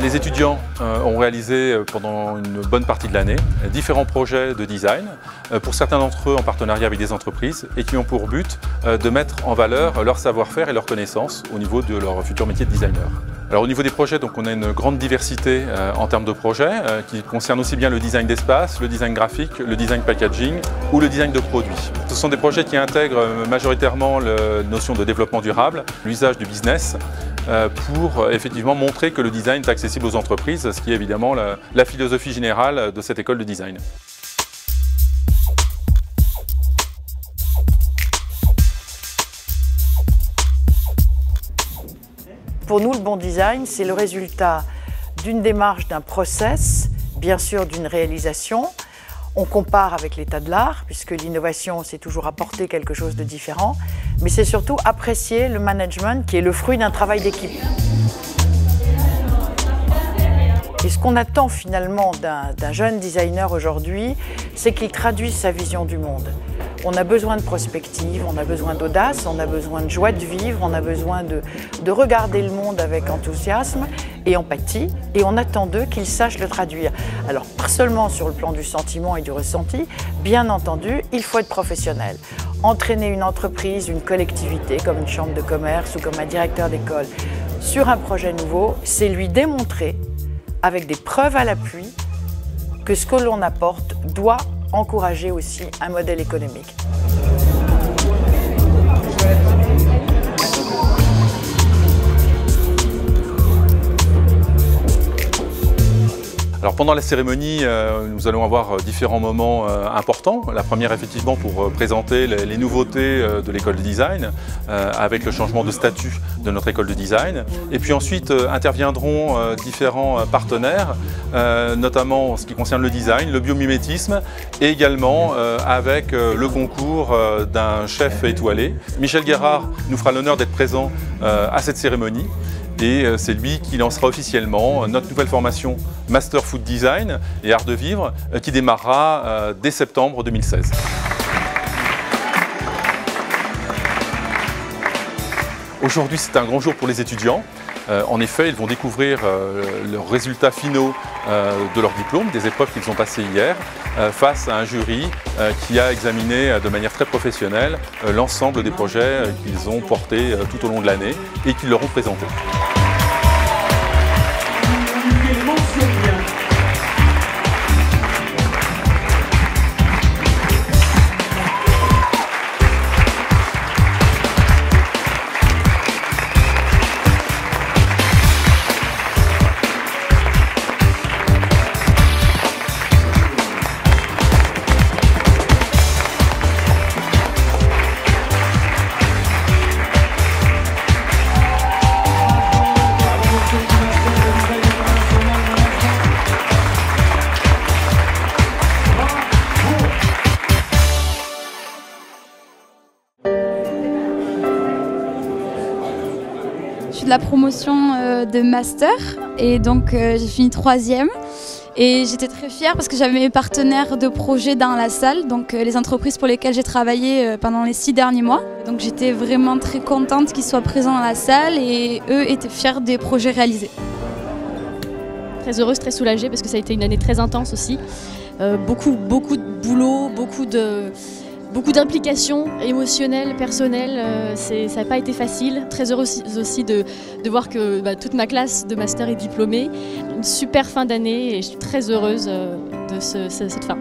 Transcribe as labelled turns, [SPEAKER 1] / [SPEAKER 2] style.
[SPEAKER 1] Les étudiants ont réalisé pendant une bonne partie de l'année différents projets de design, pour certains d'entre eux en partenariat avec des entreprises et qui ont pour but de mettre en valeur leur savoir-faire et leurs connaissances au niveau de leur futur métier de designer. Alors au niveau des projets, donc, on a une grande diversité en termes de projets qui concernent aussi bien le design d'espace, le design graphique, le design packaging ou le design de produits. Ce sont des projets qui intègrent majoritairement la notion de développement durable, l'usage du business, pour effectivement montrer que le design est accessible aux entreprises, ce qui est évidemment la philosophie générale de cette école de design.
[SPEAKER 2] Pour nous, le bon design, c'est le résultat d'une démarche, d'un process, bien sûr d'une réalisation. On compare avec l'état de l'art, puisque l'innovation, c'est toujours apporter quelque chose de différent, mais c'est surtout apprécier le management qui est le fruit d'un travail d'équipe. Et ce qu'on attend finalement d'un jeune designer aujourd'hui, c'est qu'il traduise sa vision du monde. On a besoin de prospective, on a besoin d'audace, on a besoin de joie de vivre, on a besoin de regarder le monde avec enthousiasme et empathie, et on attend d'eux qu'ils sachent le traduire. Alors, pas seulement sur le plan du sentiment et du ressenti, bien entendu, il faut être professionnel. Entraîner une entreprise, une collectivité, comme une chambre de commerce ou comme un directeur d'école, sur un projet nouveau, c'est lui démontrer, avec des preuves à l'appui, que ce que l'on apporte doit encourager aussi un modèle économique.
[SPEAKER 1] Alors pendant la cérémonie, nous allons avoir différents moments importants. La première, effectivement, pour présenter les nouveautés de l'école de design, avec le changement de statut de notre école de design. Et puis ensuite interviendront différents partenaires, notamment en ce qui concerne le design, le biomimétisme, et également avec le concours d'un chef étoilé. Michel Guérard nous fera l'honneur d'être présent à cette cérémonie. Et c'est lui qui lancera officiellement notre nouvelle formation Master Food Design et Art de Vivre qui démarrera dès septembre 2016. Aujourd'hui, c'est un grand jour pour les étudiants. En effet, ils vont découvrir leurs résultats finaux de leur diplôme, des épreuves qu'ils ont passées hier, face à un jury qui a examiné de manière très professionnelle l'ensemble des projets qu'ils ont portés tout au long de l'année et qu'ils leur ont présentés.
[SPEAKER 3] Je suis de la promotion de master et donc j'ai fini 3e et j'étais très fière parce que j'avais mes partenaires de projet dans la salle, donc les entreprises pour lesquelles j'ai travaillé pendant les 6 derniers mois. Donc j'étais vraiment très contente qu'ils soient présents dans la salle et eux étaient fiers des projets réalisés.
[SPEAKER 4] Très heureuse, très soulagée parce que ça a été une année très intense aussi. Beaucoup de boulot, beaucoup d'implications émotionnelles, personnelles, ça n'a pas été facile. Très heureuse aussi de voir que toute ma classe de master est diplômée. Une super fin d'année et je suis très heureuse de cette fin.